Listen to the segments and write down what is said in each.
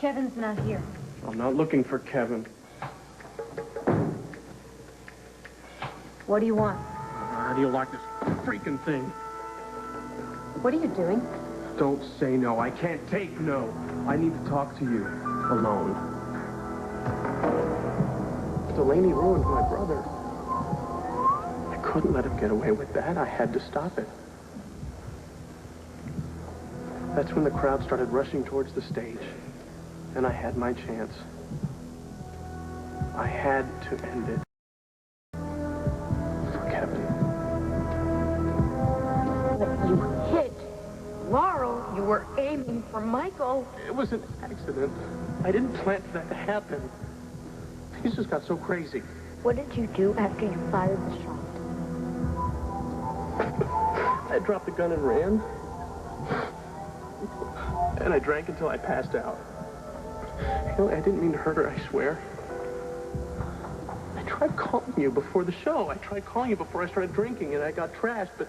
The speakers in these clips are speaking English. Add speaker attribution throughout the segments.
Speaker 1: Kevin's not here.
Speaker 2: I'm not looking for Kevin.
Speaker 1: What do you want?
Speaker 2: How do you like this freaking thing?
Speaker 1: What are you doing?
Speaker 2: Don't say no. I can't take no. I need to talk to you. Alone. Delaney ruined my brother. I couldn't let him get away with that. I had to stop it. That's when the crowd started rushing towards the stage. And I had my chance. I had to end it. For Kevin.
Speaker 1: But you hit Laurel. You were aiming for Michael.
Speaker 2: It was an accident. I didn't plan for that to happen. Things just got so crazy.
Speaker 1: What did you do after you fired the shot?
Speaker 2: I dropped the gun and ran. And I drank until I passed out. You know, I didn't mean to hurt her, I swear. I tried calling you before the show. I tried calling you before I started drinking, and I got trashed, but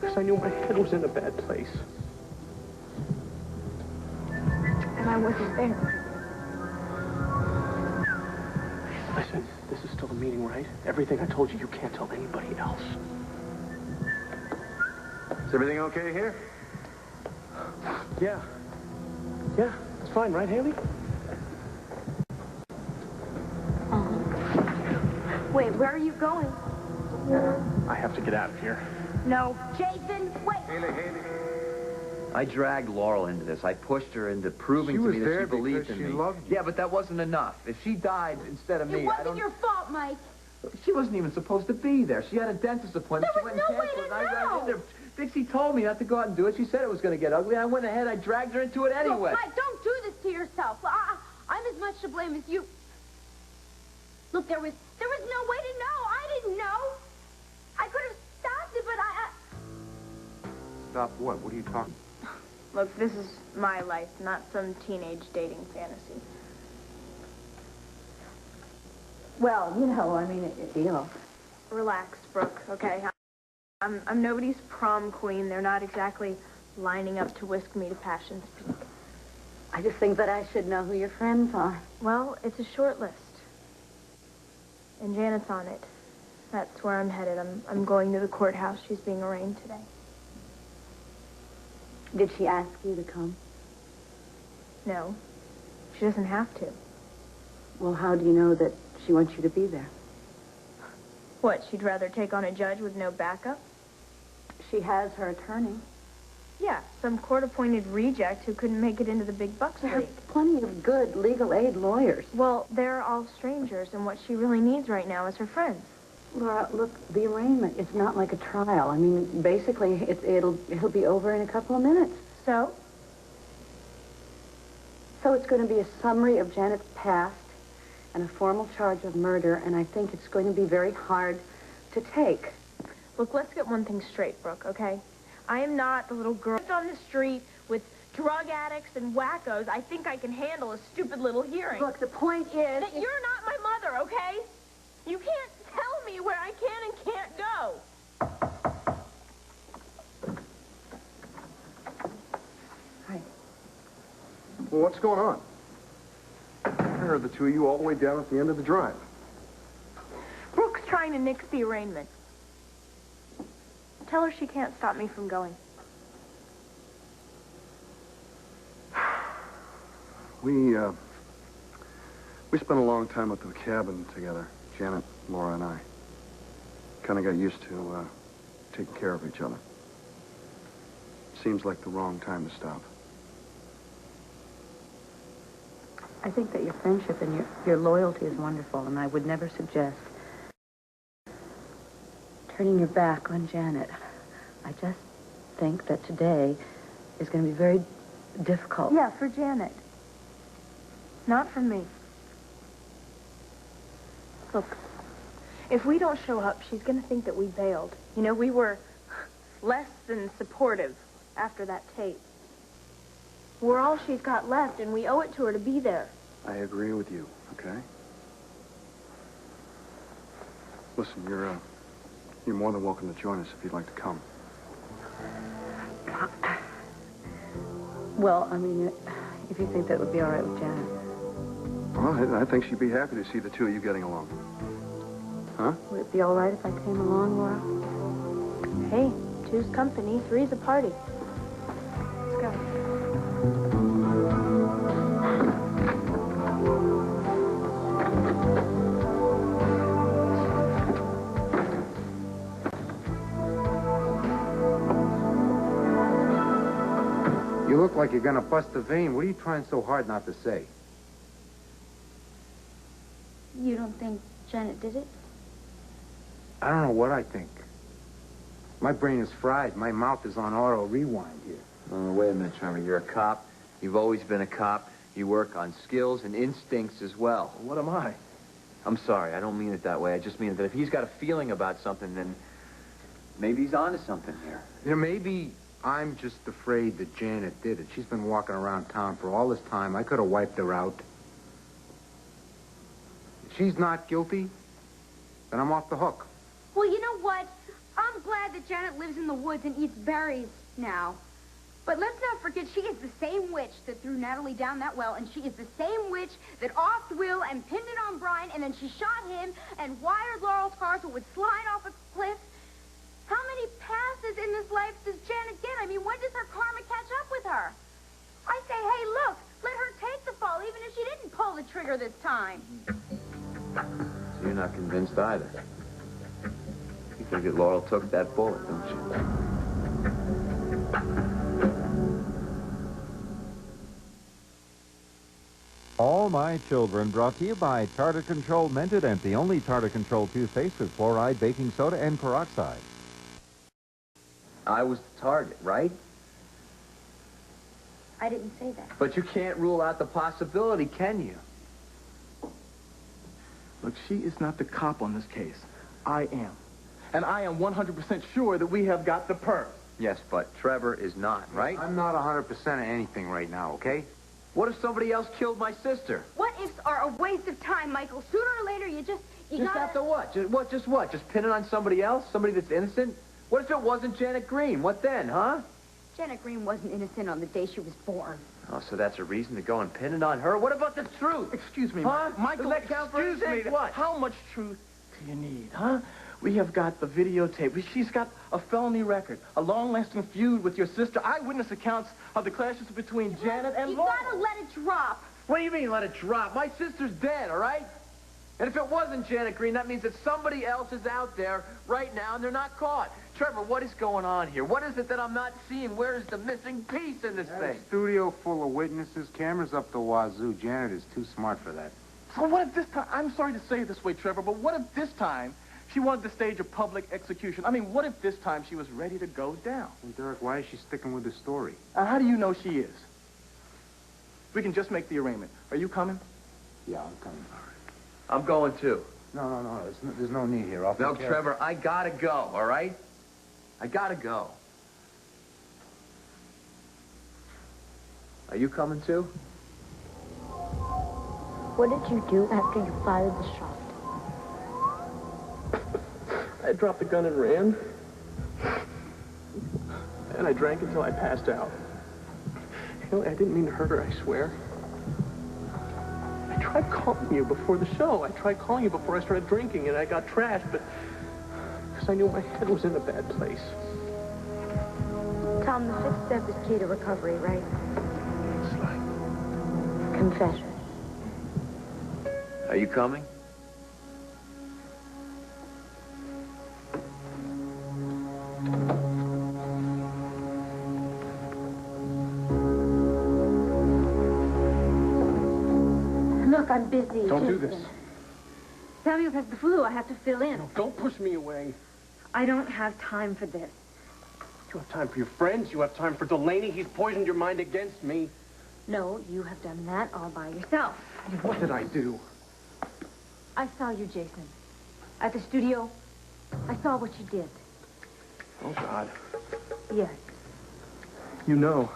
Speaker 2: because I knew my head was in a bad place.
Speaker 1: And I wasn't there.
Speaker 2: Listen, this is still a meeting, right? Everything I told you, you can't tell anybody else.
Speaker 3: Is everything okay here?
Speaker 2: Yeah. Yeah, it's fine, right, Haley?
Speaker 1: Wait, where are you going?
Speaker 2: I have to get out of here.
Speaker 1: No. Jason, wait!
Speaker 3: Haley.
Speaker 4: I dragged Laurel into this. I pushed her into proving to me that she believed in me.
Speaker 3: Loved you.
Speaker 4: Yeah, but that wasn't enough. If she died instead of me,
Speaker 1: It wasn't your fault, Mike.
Speaker 4: She wasn't even supposed to be there. She had a dentist appointment.
Speaker 1: There
Speaker 4: She
Speaker 1: was
Speaker 4: went and
Speaker 1: no way
Speaker 4: canceled it,
Speaker 1: to
Speaker 4: and I ran
Speaker 1: know.
Speaker 4: in there. Dixie told me not to go out and do it. She said it was going to get ugly. I went ahead. I dragged her into it anyway.
Speaker 1: Look, Mike, don't do this to yourself. I'm as much to blame as you. Look, there was no way to know. I didn't know. I could have stopped it, but I...
Speaker 3: Stop what? What are you talking?
Speaker 5: Look, this is my life, not some teenage dating fantasy.
Speaker 6: Well, you know, I mean,
Speaker 5: Relax, Brooke, okay? I'm nobody's prom queen. They're not exactly lining up to whisk me to Passion's Peak.
Speaker 6: I just think that I should know who your friends are.
Speaker 5: Well, it's a short list. And Janet's on it. That's where I'm headed. I'm going to the courthouse. She's being arraigned today.
Speaker 6: Did she ask you to come?
Speaker 5: No, she doesn't have to.
Speaker 6: Well, how do you know that she wants you to be there?
Speaker 5: What, she'd rather take on a judge with no backup?
Speaker 6: She has her attorney.
Speaker 5: Yeah, some court-appointed reject who couldn't make it into the big bucks
Speaker 6: There are
Speaker 5: league.
Speaker 6: plenty of good legal aid lawyers.
Speaker 5: Well, they're all strangers, and what she really needs right now is her friends.
Speaker 6: Laura, look, the arraignment is not like a trial. I mean, basically, it'll be over in a couple of minutes.
Speaker 5: So?
Speaker 6: So it's going to be a summary of Janet's past and a formal charge of murder, and I think it's going to be very hard to take.
Speaker 5: Look, let's get one thing straight, Brooke, okay? I am not the little girl on the street with drug addicts and wackos. I think I can handle a stupid little hearing.
Speaker 6: Look, the point is...
Speaker 5: That you're not my mother, okay? You can't tell me where I can and can't go.
Speaker 6: Hi.
Speaker 3: Well, what's going on? I heard the two of you all the way down at the end of the drive.
Speaker 5: Brooke's trying to nix the arraignment. Tell her she can't stop me from going.
Speaker 3: We spent a long time at the cabin together, Janet, Laura, and I. Kind of got used to taking care of each other. Seems like the wrong time to stop.
Speaker 6: I think that your friendship and your loyalty is wonderful, and I would never suggest turning your back on Janet. I just think that today is going to be very difficult.
Speaker 5: Yeah, for Janet. Not for me. Look, if we don't show up, she's going to think that we bailed. You know, we were less than supportive after that tape. We're all she's got left, and we owe it to her to be there.
Speaker 3: I agree with you, okay? Listen, you're more than welcome to join us if you'd like to come.
Speaker 6: Well, I mean, if you think that would be all right with Janet.
Speaker 3: Well, I think she'd be happy to see the two of you getting along. Huh?
Speaker 6: Would it be all right if I came along, Laura?
Speaker 5: Hey, two's company, three's a party. Let's go.
Speaker 7: You look like you're gonna bust a vein. What are you trying so hard not to say?
Speaker 1: You don't think Janet did it?
Speaker 7: I don't know what I think. My brain is fried. My mouth is on auto rewind here.
Speaker 4: Wait a minute, Trevor. You're a cop. You've always been a cop. You work on skills and instincts as well.
Speaker 2: What am I?
Speaker 4: I'm sorry. I don't mean it that way. I just mean that if he's got a feeling about something, then maybe he's onto something here.
Speaker 7: You know, maybe I'm just afraid that Janet did it. She's been walking around town for all this time. I could have wiped her out. If she's not guilty, then I'm off the hook.
Speaker 1: Well, you know what? I'm glad that Janet lives in the woods and eats berries now. But let's not forget, she is the same witch that threw Natalie down that well, and she is the same witch that offed Will and pinned it on Brian, and then she shot him and wired Laurel's car so it would slide off a cliff. How many passes in this life does Janet get? I mean, when does her karma catch up with her? I say, hey, look, let her take the fall, even if she didn't pull the trigger this time.
Speaker 4: So you're not convinced either. You think that Laurel took that bullet, don't you?
Speaker 8: All My Children brought to you by Tartar Control Mented Empty, the only Tartar Control toothpaste with fluoride, baking soda, and peroxide.
Speaker 4: I was the target, right?
Speaker 1: I didn't say that.
Speaker 4: But you can't rule out the possibility, can you?
Speaker 2: Look, she is not the cop on this case. I am. And I am 100% sure that we have got the purse.
Speaker 4: Yes, but Trevor is not, right?
Speaker 7: I'm not 100% of anything right now, okay?
Speaker 4: What if somebody else killed my sister?
Speaker 1: What ifs are a waste of time, Michael. Sooner or later, you
Speaker 4: Just
Speaker 1: gotta...
Speaker 4: after what? Just what? Just pin it on somebody else? Somebody that's innocent? What if it wasn't Janet Green? What then, huh?
Speaker 1: Janet Green wasn't innocent on the day she was born.
Speaker 4: Oh, so that's a reason to go and pin it on her? What about the truth?
Speaker 2: Excuse me,
Speaker 4: Huh?
Speaker 2: Michael,
Speaker 4: Does that count for
Speaker 2: excuse me.
Speaker 4: anything? What?
Speaker 2: How much truth do you need, huh? We have got the videotape. She's got a felony record, a long-lasting feud with your sister, eyewitness accounts of the clashes between Janet and Laurel.
Speaker 1: You gotta let it drop.
Speaker 4: What do you mean, let it drop? My sister's dead, all right? And if it wasn't Janet Green, that means that somebody else is out there right now and they're not caught. Trevor, what is going on here? What is it that I'm not seeing? Where is the missing piece in this thing?
Speaker 7: Studio full of witnesses, cameras up the wazoo. Janet is too smart for that.
Speaker 2: So what if this time, I'm sorry to say it this way, Trevor, but what if this time she wanted to stage a public execution? I mean, what if this time she was ready to go down?
Speaker 7: Well, Derek, why is she sticking with the story?
Speaker 2: How do you know she is? We can just make the arraignment. Are you coming?
Speaker 7: Yeah, I'm coming.
Speaker 4: I'm going too.
Speaker 7: No. There's no need here. I'll
Speaker 4: No,
Speaker 7: take care
Speaker 4: Trevor, I gotta go, all right? I gotta go. Are you coming too?
Speaker 1: What did you do after you fired the shot?
Speaker 2: I dropped the gun and ran. And I drank until I passed out. You know, I didn't mean to hurt her, I swear. I tried calling you before the show. I tried calling you before I started drinking, and I got trashed, but... because I knew my head was in a bad place.
Speaker 1: Tom, the fifth step is key to recovery, right?
Speaker 2: It's like...
Speaker 1: Confession.
Speaker 4: Are you coming?
Speaker 1: Look, I'm busy.
Speaker 2: Don't do this.
Speaker 1: Samuel has the flu. I have to fill in.
Speaker 2: No, don't push me away.
Speaker 1: I don't have time for this.
Speaker 2: You have time for your friends. You have time for Delaney. He's poisoned your mind against me.
Speaker 1: No, you have done that all by yourself.
Speaker 2: What did I do?
Speaker 1: I saw you, Jason. At the studio. I saw what you did.
Speaker 2: Oh, God.
Speaker 1: Yes.
Speaker 2: You know.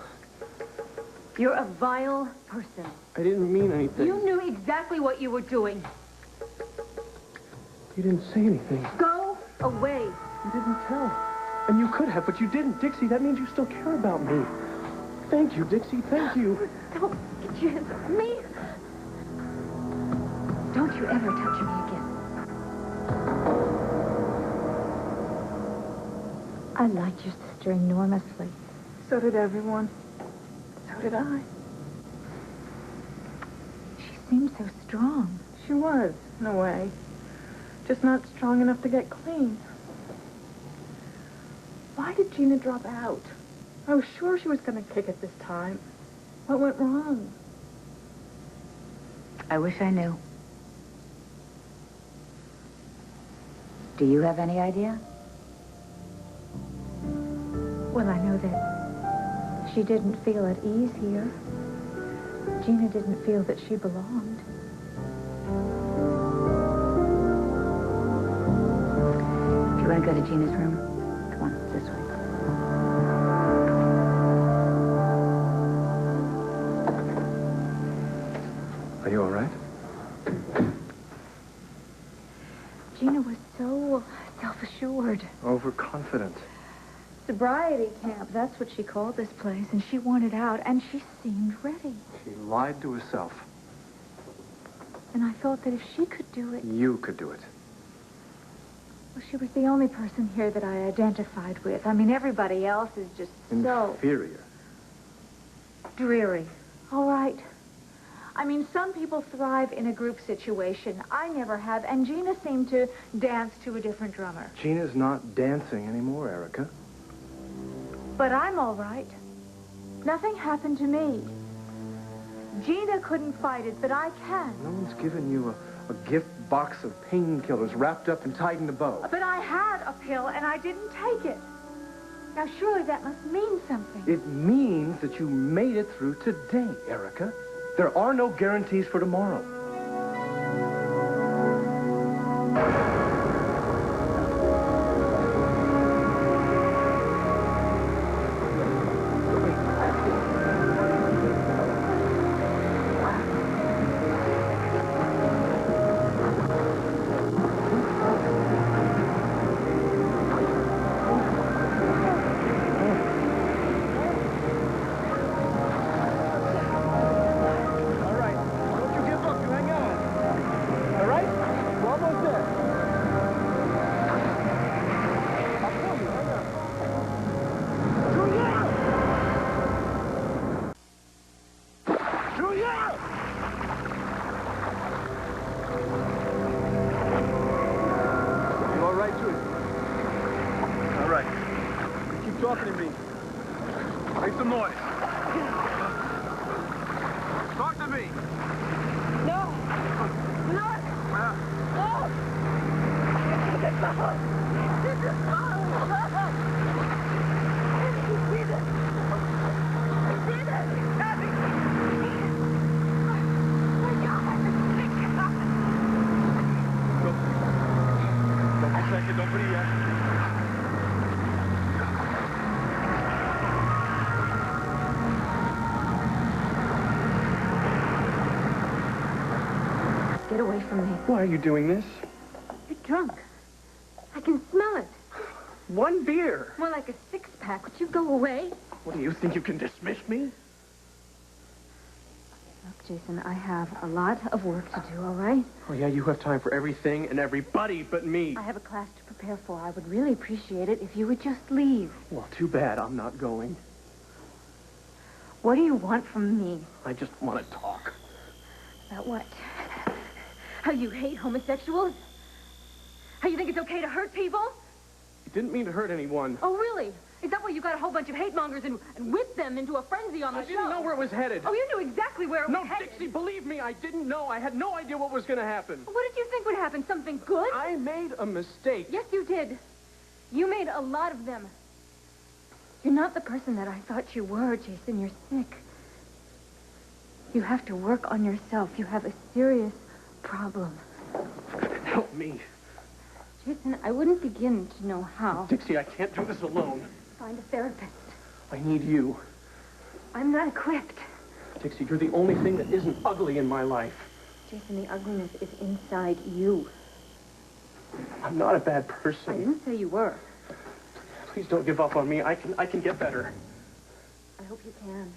Speaker 1: You're a vile person.
Speaker 2: I didn't mean anything.
Speaker 1: You knew exactly what you were doing.
Speaker 2: You didn't say anything.
Speaker 1: Go away.
Speaker 2: You didn't tell. And you could have, but you didn't. Dixie, that means you still care about me. Thank you, Dixie. Thank you.
Speaker 1: Don't get your hands off me. Don't you ever touch me again. I liked your sister enormously.
Speaker 5: So did everyone. So did I.
Speaker 1: She seemed so strong.
Speaker 5: She was, in a way. Just not strong enough to get clean. Why did Gina drop out? I was sure she was going to kick it this time. What went wrong?
Speaker 6: I wish I knew. Do you have any idea?
Speaker 1: Well, I know that she didn't feel at ease here. Gina didn't feel that she belonged.
Speaker 6: If you want to go to Gina's room, come on, this way.
Speaker 3: Are you all right?
Speaker 1: Gina was so self-assured.
Speaker 3: Overconfident.
Speaker 1: Sobriety camp, that's what she called this place, and she wanted out, and she seemed ready.
Speaker 3: She lied to herself.
Speaker 1: And I thought that if she could do it...
Speaker 3: You could do it.
Speaker 1: Well, she was the only person here that I identified with. I mean, everybody else is just so...
Speaker 3: Inferior.
Speaker 1: dreary. All right. I mean, some people thrive in a group situation. I never have, and Gina seemed to dance to a different drummer.
Speaker 2: Gina's not dancing anymore, Erica.
Speaker 1: But I'm all right. Nothing happened to me. Gina couldn't fight it, but I can.
Speaker 2: No one's given you a gift box of painkillers wrapped up and tied in a bow.
Speaker 1: But I had a pill, and I didn't take it. Now, surely that must mean something.
Speaker 2: It means that you made it through today, Erica. There are no guarantees for tomorrow. Talking to me. Make some noise. Talk to me.
Speaker 1: No. No. No. This is wrong. This is wrong. You see this? You see this? My God.
Speaker 2: Don't be second. Don't be yet.
Speaker 1: Get away from me.
Speaker 2: Why are you doing this?
Speaker 1: You're drunk. I can smell it.
Speaker 2: One beer.
Speaker 1: More like a six-pack. Would you go away?
Speaker 2: What, do you think you can dismiss me?
Speaker 1: Look, Jason, I have a lot of work to do, all right?
Speaker 2: Oh, yeah, you have time for everything and everybody but me.
Speaker 1: I have a class to prepare for. I would really appreciate it if you would just leave.
Speaker 2: Well, too bad I'm not going.
Speaker 1: What do you want from me?
Speaker 2: I just want to talk.
Speaker 1: About what? How you hate homosexuals? How you think it's okay to hurt people?
Speaker 2: You didn't mean to hurt anyone.
Speaker 1: Oh, really? Is that why you got a whole bunch of hate mongers and whipped them into a frenzy on the show?
Speaker 2: I didn't know where it was headed.
Speaker 1: Oh, you knew exactly where it was headed.
Speaker 2: No, Dixie, believe me, I didn't know. I had no idea what was going to happen.
Speaker 1: What did you think would happen? Something good?
Speaker 2: I made a mistake.
Speaker 1: Yes, you did. You made a lot of them. You're not the person that I thought you were, Jason. You're sick. You have to work on yourself. You have a serious problem.
Speaker 2: Help me.
Speaker 1: Jason, I wouldn't begin to know how.
Speaker 2: Dixie, I can't do this alone.
Speaker 1: Find a therapist.
Speaker 2: I need you.
Speaker 1: I'm not equipped.
Speaker 2: Dixie, you're the only thing that isn't ugly in my life.
Speaker 1: Jason, the ugliness is inside you.
Speaker 2: I'm not a bad
Speaker 1: I
Speaker 2: person.
Speaker 1: didn't say you were.
Speaker 2: Please don't give up on me. I can get better.
Speaker 6: I hope you can.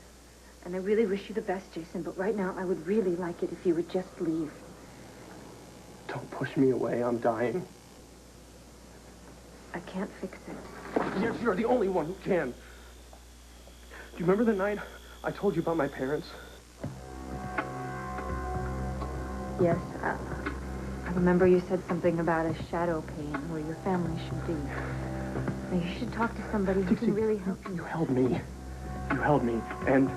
Speaker 6: And I really wish you the best, Jason, but right now I would really like it if you would just leave.
Speaker 2: Don't push me away. I'm dying.
Speaker 6: I can't fix it.
Speaker 2: Yes, you're the only one who can. Do you remember the night I told you about my parents?
Speaker 6: Yes, I remember you said something about a shadow pain where your family should be. Now, you should talk to somebody who
Speaker 2: Dixie,
Speaker 6: can really help you.
Speaker 2: You held me. You held me. And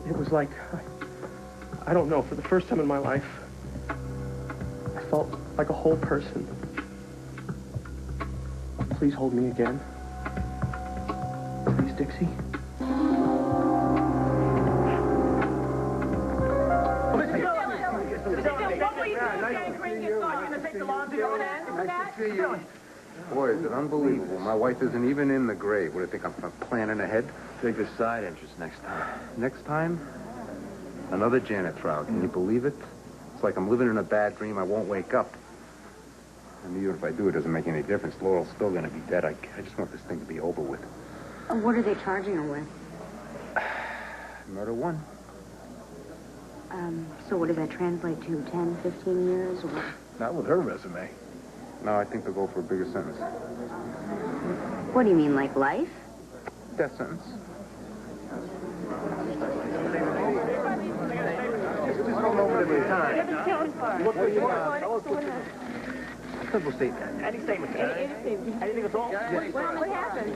Speaker 2: it was like, I don't know, for the first time in my life, I felt like a whole person. Please hold me again. Please, Dixie.
Speaker 7: Boy, is it unbelievable. My wife isn't even in the grave. What do you think? I'm planning ahead?
Speaker 4: Take the side interest next time.
Speaker 7: Next time, another Janet trial. Can you believe it? It's like I'm living in a bad dream. I won't wake up. And even if I do, it doesn't make any difference. Laurel's still going to be dead. I just want this thing to be over with.
Speaker 6: What are they charging her with?
Speaker 7: Murder one.
Speaker 6: So what does that translate to? 10, 15 years? Or...
Speaker 3: Not with her resume.
Speaker 7: No, I think they'll go for a bigger sentence.
Speaker 6: What do you mean, like life?
Speaker 7: Death sentence. Just a moment at a time. What do you want? Simple statement.
Speaker 2: Any statement. Anything at all?
Speaker 6: What happened?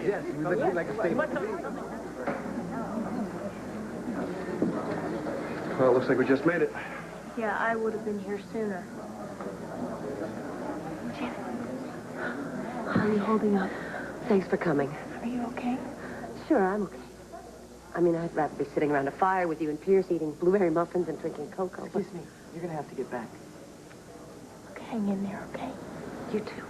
Speaker 7: Yes. We'd like a statement.
Speaker 3: Well, it looks like we just made it.
Speaker 5: Yeah, I would have been here sooner.
Speaker 9: How are you holding up? Thanks for coming.
Speaker 5: Are you okay?
Speaker 9: Sure, I'm okay. I mean, I'd rather be sitting around a fire with you and Pierce eating blueberry muffins and drinking cocoa.
Speaker 4: Excuse me. You're going to have to get back.
Speaker 5: Look, hang in there, okay?
Speaker 9: You too.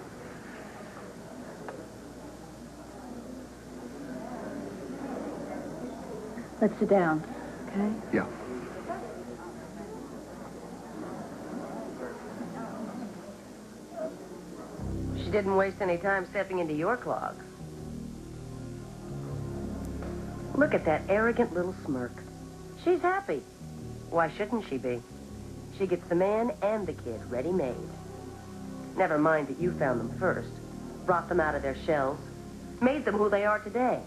Speaker 6: Let's sit down, okay?
Speaker 3: Yeah.
Speaker 9: She didn't waste any time stepping into your clogs. Look at that arrogant little smirk. She's happy. Why shouldn't she be? She gets the man and the kid ready-made. Never mind that you found them first, brought them out of their shells, made them who they are today.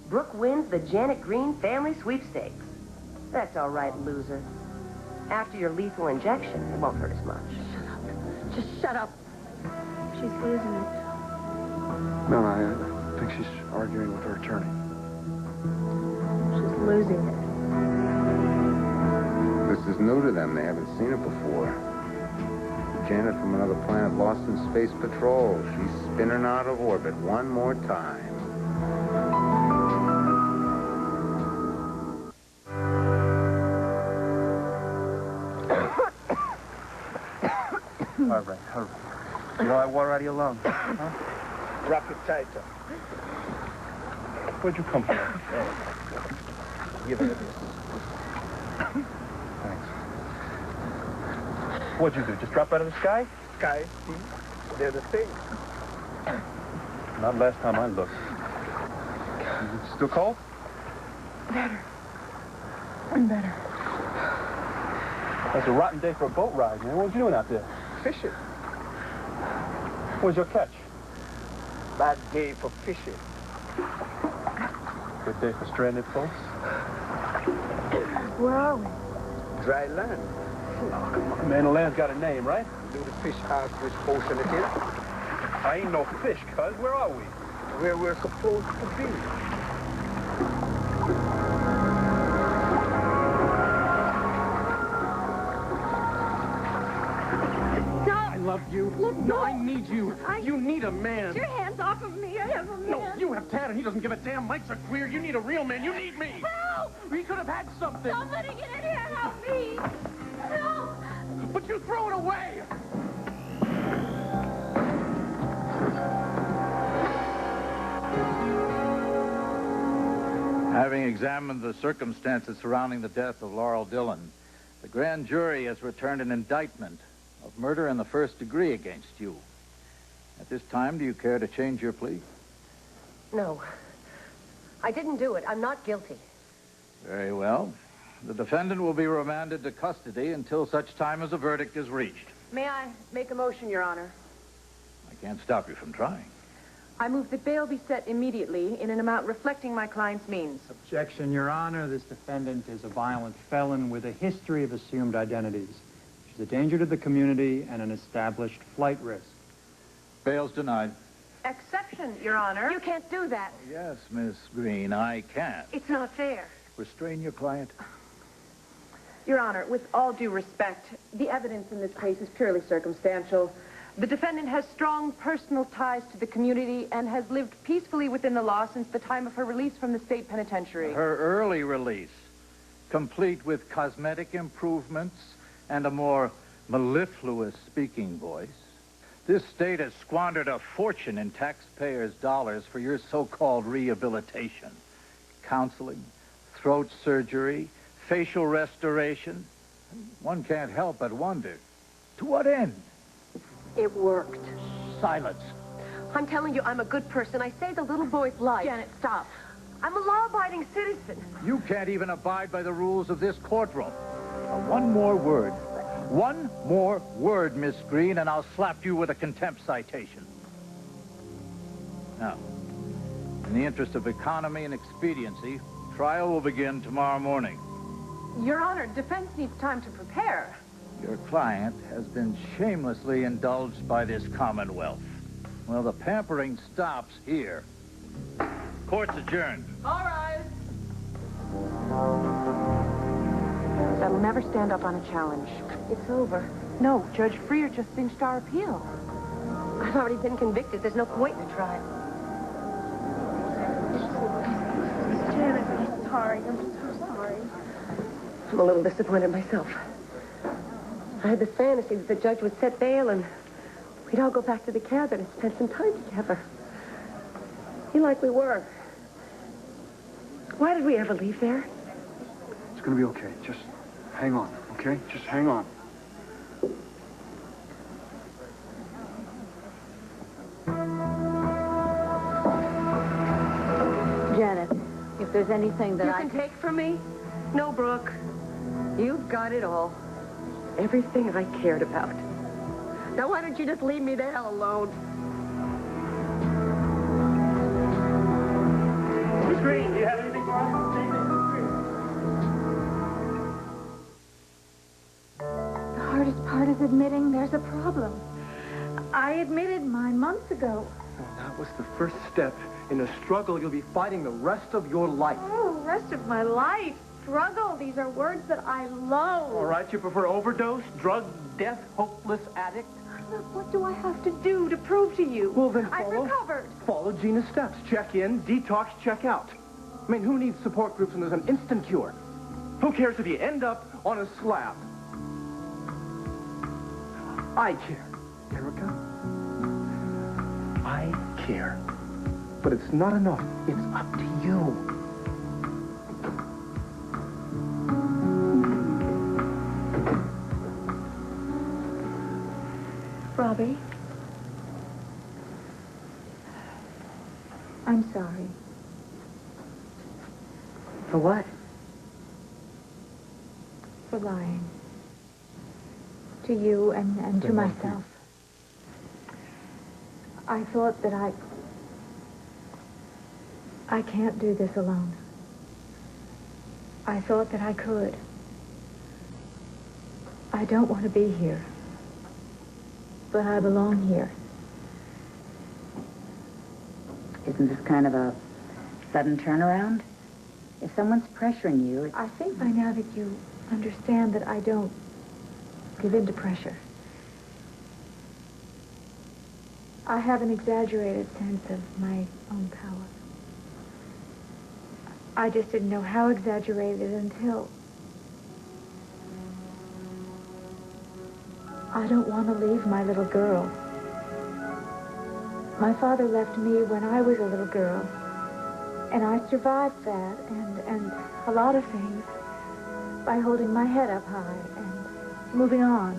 Speaker 9: Brooke wins the Janet Green Family Sweepstakes. That's all right, loser. After your lethal injection, it won't hurt as much.
Speaker 6: Shut up. Just shut up.
Speaker 5: She's losing it.
Speaker 3: No, I think she's arguing with her attorney.
Speaker 5: She's losing it.
Speaker 7: This is new to them. They haven't seen it before. Janet from another planet lost in space patrol. She's spinning out of orbit one more time.
Speaker 3: All right. You know, I water out of your lungs. Huh?
Speaker 10: Wrap it tighter.
Speaker 3: Where'd you come from?
Speaker 10: Give it this.
Speaker 3: Thanks. What'd you do? Just drop out of the sky?
Speaker 10: Sky, see? They're the same.
Speaker 3: Not last time I looked. You still cold?
Speaker 5: Better. I'm better.
Speaker 3: That's a rotten day for a boat ride, man. What was you doing out there?
Speaker 10: Fishing.
Speaker 3: What was your catch?
Speaker 10: Bad day for fishing.
Speaker 3: Good day for stranded folks.
Speaker 5: Where are we?
Speaker 10: Dry land.
Speaker 3: Oh, come on, man. The land's got a name, right?
Speaker 10: Do the fish ask which ocean it is?
Speaker 3: I ain't no fish, cuz. Where are we?
Speaker 10: Where we're supposed to be.
Speaker 2: I love you.
Speaker 1: Look,
Speaker 2: no,
Speaker 1: no.
Speaker 2: I need you. You need a man.
Speaker 1: Get your hands off of me. I have a man.
Speaker 2: No, you have Tad, and he doesn't give a damn. Mike's a queer. You need a real man. You need me.
Speaker 1: Help!
Speaker 2: We could have had something.
Speaker 1: Somebody get in here and help me. Help!
Speaker 2: But you throw it away.
Speaker 11: Having examined the circumstances surrounding the death of Laurel Dillon, the grand jury has returned an indictment of murder in the first degree against you. At this time, do you care to change your plea?
Speaker 9: No. I didn't do it. I'm not guilty.
Speaker 11: Very well. The defendant will be remanded to custody until such time as a verdict is reached.
Speaker 5: May I make a motion, Your Honor?
Speaker 11: I can't stop you from trying.
Speaker 5: I move that bail be set immediately in an amount reflecting my client's means.
Speaker 12: Objection, Your Honor. This defendant is a violent felon with a history of assumed identities. She's a danger to the community and an established flight risk.
Speaker 11: Bail's denied.
Speaker 5: Exception, Your Honor.
Speaker 9: You can't do that.
Speaker 11: Yes, Miss Green, I can.
Speaker 9: It's not fair.
Speaker 11: Restrain your client.
Speaker 5: Your Honor, with all due respect, the evidence in this case is purely circumstantial. The defendant has strong personal ties to the community and has lived peacefully within the law since the time of her release from the state penitentiary.
Speaker 11: Her early release, complete with cosmetic improvements and a more mellifluous speaking voice. This state has squandered a fortune in taxpayers' dollars for your so-called rehabilitation. Counseling, throat surgery, facial restoration. One can't help but wonder, to what end?
Speaker 9: It worked.
Speaker 11: Silence.
Speaker 9: I'm telling you, I'm a good person. I saved a little boy's life.
Speaker 5: Janet, stop.
Speaker 9: I'm a law-abiding citizen.
Speaker 11: You can't even abide by the rules of this courtroom. One more word. One more word, Miss Green, and I'll slap you with a contempt citation. Now, in the interest of economy and expediency, trial will begin tomorrow morning.
Speaker 5: Your Honor, defense needs time to prepare.
Speaker 11: Your client has been shamelessly indulged by this Commonwealth. Well, the pampering stops here. Court's adjourned.
Speaker 5: All right. That'll never stand up on a challenge.
Speaker 9: It's over.
Speaker 5: No, Judge Freer just cinched our appeal.
Speaker 9: I've already been convicted. There's no point in the trial.
Speaker 5: Janet, I'm sorry. I'm so sorry.
Speaker 9: I'm a little disappointed myself. I had the fantasy that the judge would set bail and we'd all go back to the cabin and spend some time together. You like we were. Why did we ever leave there?
Speaker 3: It's going to be okay. Just hang on, okay? Just hang on.
Speaker 6: Janet, if there's anything that
Speaker 9: You can take from me? No, Brooke. You've got it all. Everything I cared about. Now, why don't you just leave me the hell alone?
Speaker 2: Miss Green, do you have anything for us?
Speaker 1: The hardest part is admitting there's a problem. I admitted mine months ago.
Speaker 2: Well, that was the first step in a struggle you'll be fighting the rest of your life.
Speaker 1: Oh, rest of my life. Struggle. These are words that I loathe.
Speaker 2: All right, you prefer overdose, drug, death, hopeless addict?
Speaker 1: Look, what do I have to do to prove to you?
Speaker 2: Well, then
Speaker 1: I've recovered.
Speaker 2: Follow Gina's steps. Check in, detox, check out. I mean, who needs support groups when there's an instant cure? Who cares if you end up on a slab? I care, Erica. I care. But it's not enough. It's up to you.
Speaker 1: Robbie, I'm sorry.
Speaker 6: For what?
Speaker 1: For lying. To you and to myself. I thought that I can't do this alone. I thought that I could. I don't want to be here. But I belong here.
Speaker 6: Isn't this kind of a sudden turnaround? If someone's pressuring you...
Speaker 1: I think by now that you understand that I don't give in to pressure. I have an exaggerated sense of my own power. I just didn't know how exaggerated until... I don't want to leave my little girl. My father left me when I was a little girl. And I survived that and a lot of things by holding my head up high and moving on.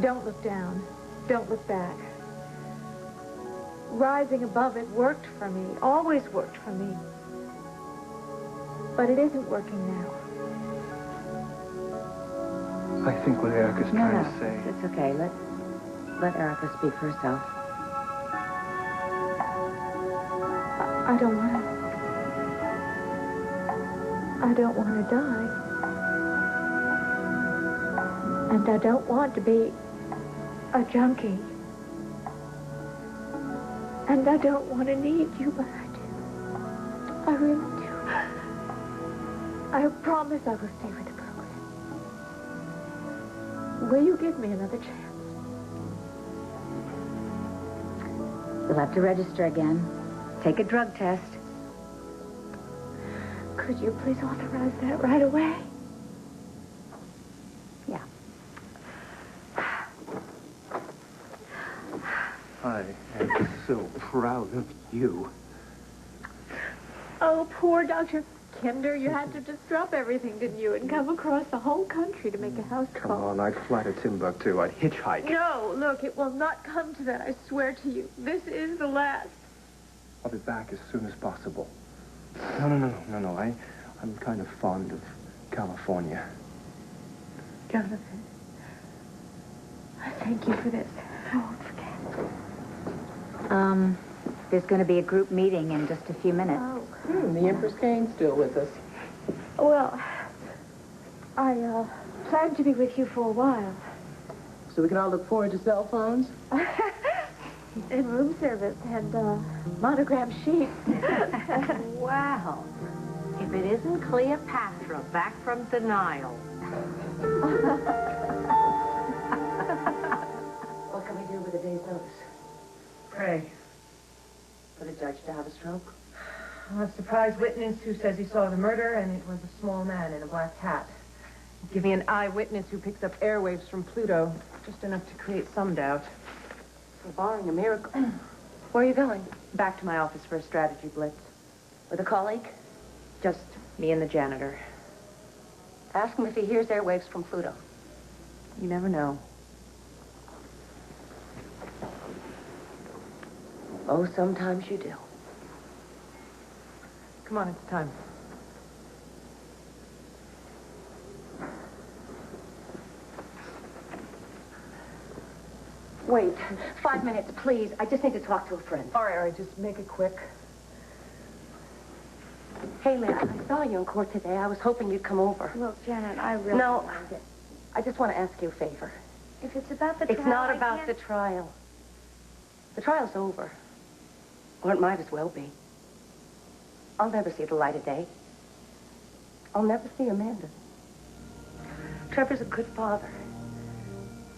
Speaker 1: Don't look down. Don't look back. Rising above it worked for me, always worked for me.
Speaker 5: But it isn't working now.
Speaker 10: I think what Erica's
Speaker 9: No,
Speaker 10: trying
Speaker 9: no,
Speaker 10: to say...
Speaker 9: it's okay. Let Erica speak for herself.
Speaker 5: I don't want to... I don't want to die. And I don't want to be a junkie. And I don't want to need you, but I do. I really do. I promise I will stay with the program. Will you give me another chance?
Speaker 6: You'll have to register again. Take a drug test.
Speaker 5: Could you please authorize that right away?
Speaker 6: Yeah.
Speaker 2: I am so proud of you.
Speaker 5: Oh, poor Dr. Kinder, you had to just drop everything, didn't you, and come across the whole country to make a house
Speaker 2: Come
Speaker 5: call.
Speaker 2: on, I'd fly to Timbuktu. I'd hitchhike.
Speaker 5: No, look, it will not come to that, I swear to you. This is the last.
Speaker 2: I'll be back as soon as possible. No. I'm kind of fond of California.
Speaker 5: Jonathan, I thank you for this. I won't forget.
Speaker 6: There's going to be a group meeting in just a few minutes.
Speaker 5: Oh.
Speaker 13: The Empress Kane's still with us.
Speaker 5: Well, I plan to be with you for a while.
Speaker 13: So we can all look forward to cell phones?
Speaker 5: And room service and monogram sheets.
Speaker 9: Wow. If it isn't Cleopatra back from denial. What can we do with a day's notice?
Speaker 13: Pray.
Speaker 9: For the judge to have a stroke?
Speaker 13: A surprise witness who says he saw the murder, and it was a small man in a black hat. Give me an eyewitness who picks up airwaves from Pluto, just enough to create some doubt.
Speaker 9: So barring a miracle. Where are you going?
Speaker 13: Back to my office for a strategy blitz.
Speaker 9: With a colleague?
Speaker 13: Just me and the janitor.
Speaker 9: Ask him if he hears airwaves from Pluto.
Speaker 13: You never know.
Speaker 9: Oh, sometimes you do.
Speaker 13: Come on, it's time.
Speaker 9: Wait, 5 minutes, please. I just need to talk to a friend.
Speaker 13: All right, just make it quick.
Speaker 9: Hey, Lynn, I saw you in court today. I was hoping you'd come over.
Speaker 5: Look, Janet, I really...
Speaker 9: No, I just want to ask you a favor.
Speaker 5: If it's about the trial,
Speaker 9: It's not
Speaker 5: I
Speaker 9: about
Speaker 5: can't...
Speaker 9: the trial. The trial's over. Or it might as well be. I'll never see the light of day. I'll never see Amanda. Trevor's a good father.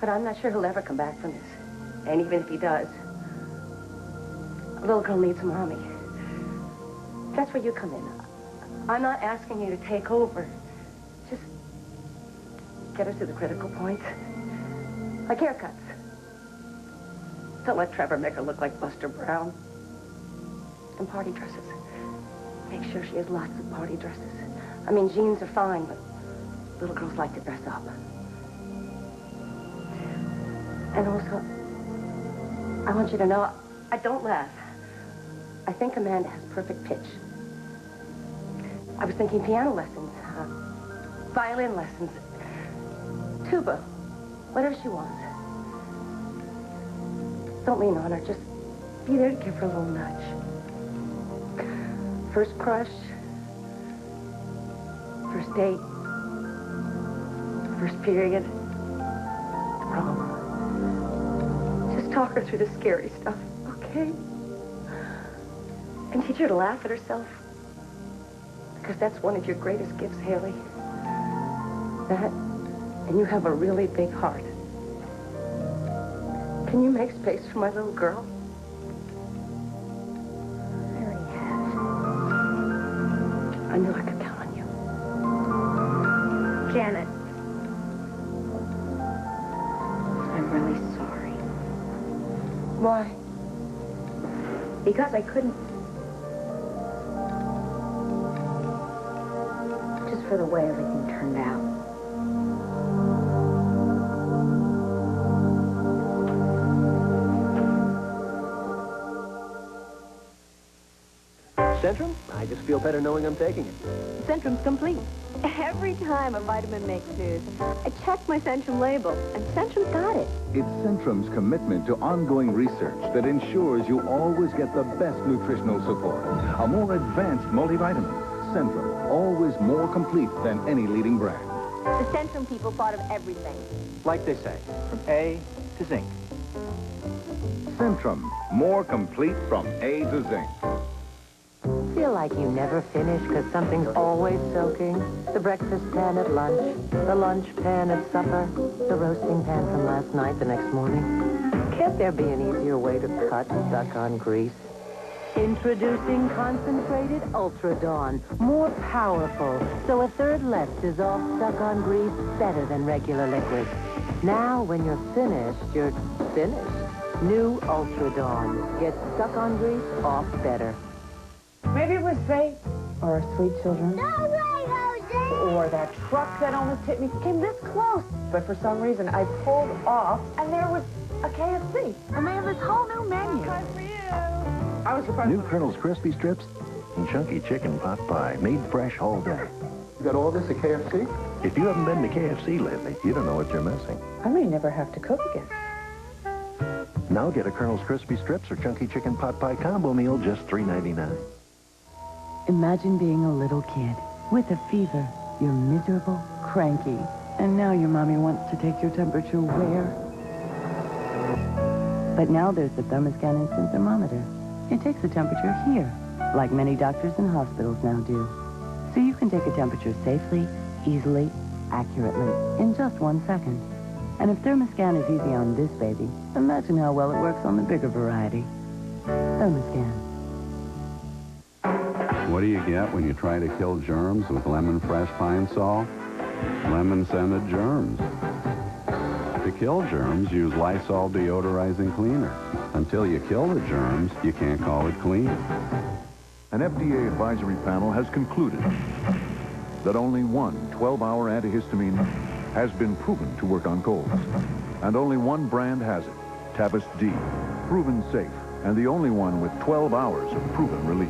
Speaker 9: But I'm not sure he'll ever come back from this. And even if he does, a little girl needs a mommy. That's where you come in. I'm not asking you to take over. Just get her to the critical points. Like haircuts. Don't let Trevor make her look like Buster Brown. And party dresses. Make sure she has lots of party dresses. I mean, jeans are fine, but little girls like to dress up. And also, I want you to know, I don't laugh. I think Amanda has perfect pitch. I was thinking piano lessons, violin lessons, tuba, whatever she wants. Don't lean on her, just be there to give her a little nudge. First crush, first date, first period, prom. Just talk her through the scary stuff, okay? And teach her to laugh at herself. Because that's one of your greatest gifts, Haley. That, and you have a really big heart. Can you make space for my little girl?
Speaker 5: I already have.
Speaker 9: I knew I could count on you.
Speaker 5: Janet.
Speaker 6: I'm really sorry.
Speaker 9: Why?
Speaker 6: Because I couldn't... Just for the way everything turned out.
Speaker 2: Centrum? I just feel better knowing I'm taking it.
Speaker 5: Centrum's complete. Every time a vitamin makes news, I check my Centrum label, and Centrum's got it.
Speaker 14: It's Centrum's commitment to ongoing research that ensures you always get the best nutritional support. A more advanced multivitamin. Centrum, always more complete than any leading brand.
Speaker 5: The Centrum people thought of everything.
Speaker 2: Like they say, from A to zinc.
Speaker 14: Centrum, more complete from A to zinc.
Speaker 9: Feel like you never finish because something's always soaking? The breakfast pan at lunch, the lunch pan at supper, the roasting pan from last night the next morning. Can't there be an easier way to cut stuck-on grease? Introducing Concentrated Ultra Dawn. More powerful, so a third less dissolved stuck-on grease better than regular liquid. Now, when you're finished, you're finished. New Ultra Dawn. Get stuck-on grease off better.
Speaker 13: Maybe it was fate, or our sweet children,
Speaker 1: No way, Jose!
Speaker 13: or that truck that almost hit me. Came this close, but for some reason I pulled off, and there was a KFC. And they have this whole new menu. I was surprised.
Speaker 15: New Colonel's Crispy Strips and chunky chicken pot pie, made fresh all day.
Speaker 3: You got all this at KFC?
Speaker 15: If you haven't been to KFC lately, you don't know what you're missing.
Speaker 13: I may never have to cook again.
Speaker 15: Now get a Colonel's Crispy Strips or chunky chicken pot pie combo meal, just $3.99.
Speaker 16: Imagine being a little kid with a fever. You're miserable, cranky, and now your mommy wants to take your temperature where? But now there's the Thermoscan instant thermometer. It takes the temperature here, like many doctors and hospitals now do. So you can take a temperature safely, easily, accurately, in just 1 second. And if Thermoscan is easy on this baby, imagine how well it works on the bigger variety. Thermoscan.
Speaker 17: What do you get when you try to kill germs with lemon fresh pine sol? Lemon-scented germs. To kill germs, use Lysol deodorizing cleaner. Until you kill the germs, you can't call it clean.
Speaker 14: An FDA advisory panel has concluded that only one 12-hour antihistamine has been proven to work on colds. And only one brand has it, Tabis D, proven safe, and the only one with 12 hours of proven relief.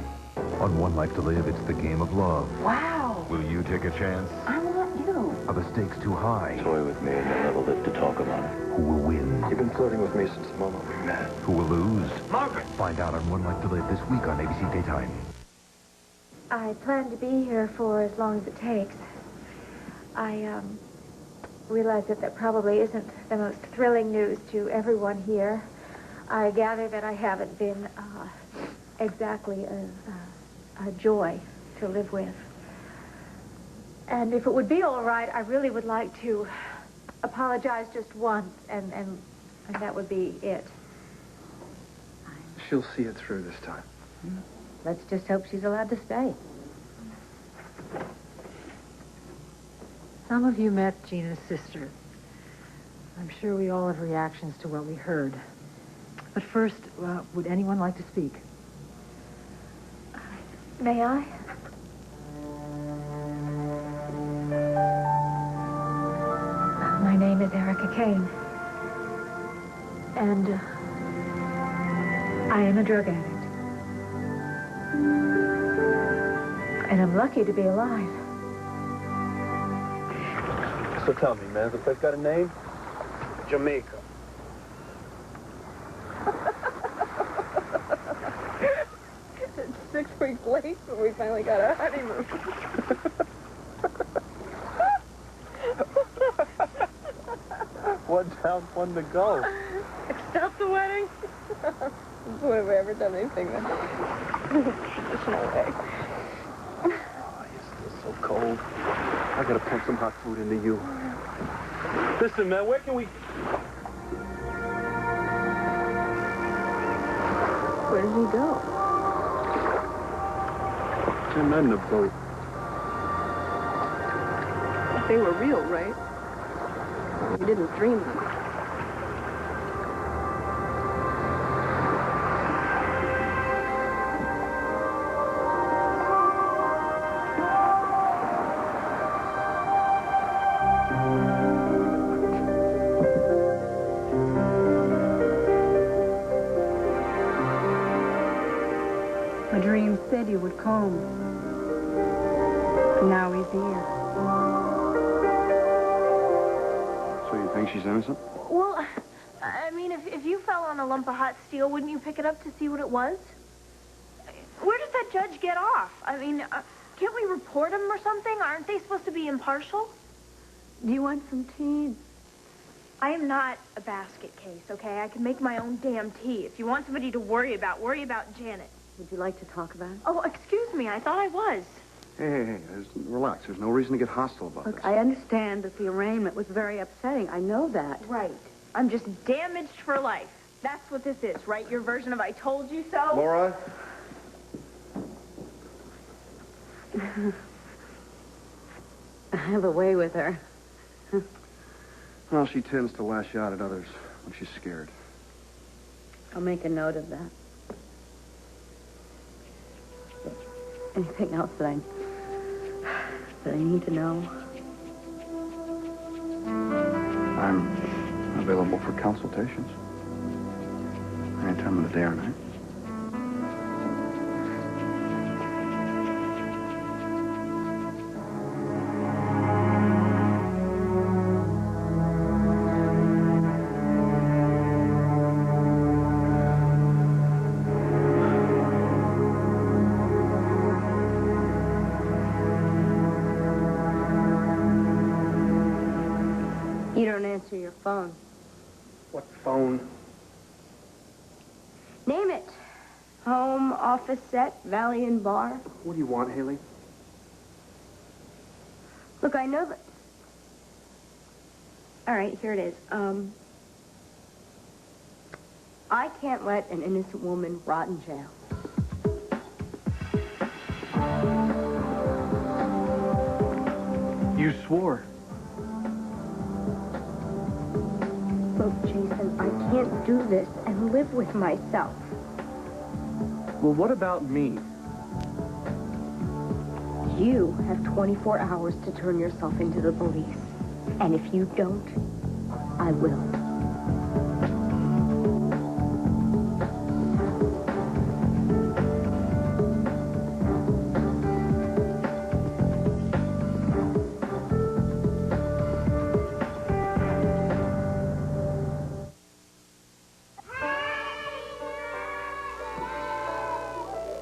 Speaker 18: On One Life to Live, it's the game of love.
Speaker 13: Wow.
Speaker 18: Will you take a chance?
Speaker 13: I want you.
Speaker 18: Are the stakes too high?
Speaker 10: Toy with me and then never live to talk about it.
Speaker 18: Who will win?
Speaker 10: You've been flirting with me since the moment we met.
Speaker 18: Who will lose?
Speaker 10: Margaret!
Speaker 18: Find out on One Life to Live this week on ABC Daytime.
Speaker 5: I plan to be here for as long as it takes. I realize that probably isn't the most thrilling news to everyone here. I gather that I haven't been exactly a joy to live with. And if it would be all right, I really would like to apologize just once, and that would be it.
Speaker 10: She'll see it through this time.
Speaker 6: Let's just hope she's allowed to stay. Some of you met Gina's sister. I'm sure we all have reactions to what we heard. But first, would anyone like to speak?
Speaker 5: May I? My name is Erica Kane. And I am a drug addict. And I'm lucky to be alive.
Speaker 2: So tell me, man, has the place got a name? Jamaica.
Speaker 13: It's 6 weeks late, but we finally got our honeymoon.
Speaker 2: One down, one to go.
Speaker 13: Except the wedding. When have we ever done anything that traditional way?
Speaker 2: Oh, you're still so cold. I gotta pump some hot food into you. Listen, man, where can we...
Speaker 13: Where did he go?
Speaker 2: I'm not in the boat.
Speaker 13: They were real, right? We didn't dream them.
Speaker 19: A dream said you would come. Now he's here.
Speaker 3: So you think she's innocent?
Speaker 5: Well, I mean, if you fell on a lump of hot steel, wouldn't you pick it up to see what it was? Where does that judge get off? I mean, can't we report him or something? Aren't they supposed to be impartial?
Speaker 19: Do you want some tea?
Speaker 5: I am not a basket case, okay? I can make my own damn tea. If you want somebody to worry about Janet.
Speaker 19: Would you like to talk about it?
Speaker 5: Oh, excuse me. I thought I was.
Speaker 3: Hey, relax. There's no reason to get hostile about
Speaker 19: Look,
Speaker 3: this.
Speaker 19: I understand that the arraignment was very upsetting. I know that.
Speaker 5: Right. I'm just damaged for life. That's what this is, right? Your version of I told you so?
Speaker 3: Laura?
Speaker 19: I have a way with her.
Speaker 3: Well, she tends to lash out at others when she's scared.
Speaker 19: I'll make a note of that. Anything else that I need to know?
Speaker 3: I'm available for consultations. Any time of the day or night.
Speaker 19: You don't answer your phone.
Speaker 2: What phone?
Speaker 5: Name it. Home, office set, Valley and Bar.
Speaker 2: What do you want, Haley?
Speaker 5: Look, I know that... All right, here it is. I can't let an innocent woman rot in jail.
Speaker 2: You swore.
Speaker 5: Look, Jason, I can't do this and live with myself.
Speaker 2: Well, what about me?
Speaker 5: You have 24 hours to turn yourself into the police. And if you don't, I will.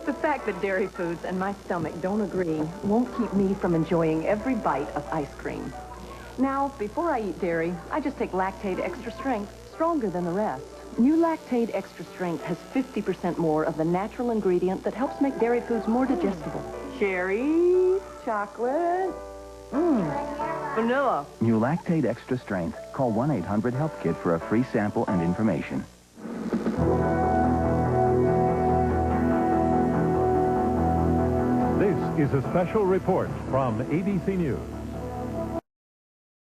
Speaker 13: The fact that dairy foods and my stomach don't agree won't keep me from enjoying every bite of ice cream. Now, before I eat dairy, I just take Lactaid Extra Strength, stronger than the rest. New Lactaid Extra Strength has 50% more of the natural ingredient that helps make dairy foods more digestible. Cherries, chocolate, vanilla.
Speaker 20: New Lactaid Extra Strength. Call 1-800-HELP-KID for a free sample and information.
Speaker 14: This is a special report from ABC News.